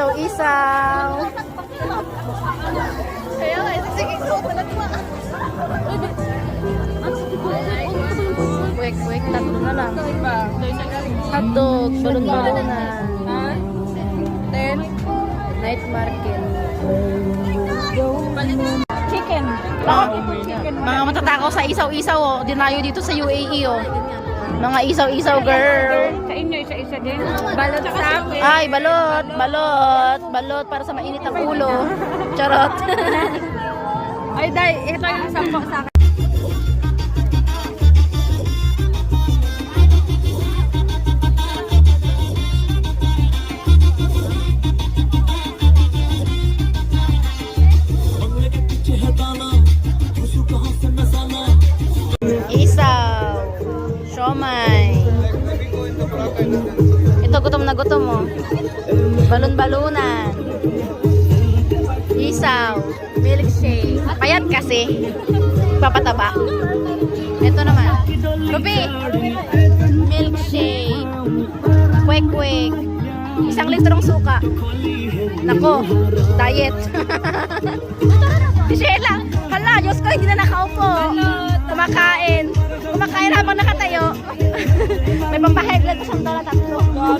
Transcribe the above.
Isaw-isaw. Kaya nga, sige, ikaw pala diba? Wek, tatlo na lang. Hotdog, balon-balonan. Then, Night market. chicken. Mga matatakaw sa isaw-isaw, oh. Dinayo dito sa UAE, oh. Mga isaw-isaw, girl. Sa inyo, isa-isa din. Balot sa akin. Ay, balot para sa mainit ang ulo. Charot. Ay, dahil, ito yung sampo sa akin. Isaw. Siomay. Ito, gutom na gutom, oh. Balon-balunan. Isaw. Milkshake. Payat kasi. Papataba. Ito naman. Ruby. Milkshake. Kwek-kwek. 1 litrong suka. Nako. Diet. Si Sheila. Hala, Diyos ko, hindi na nakaupo. Kumakain habang nakatayo. May pampahiglan pa siyang $3.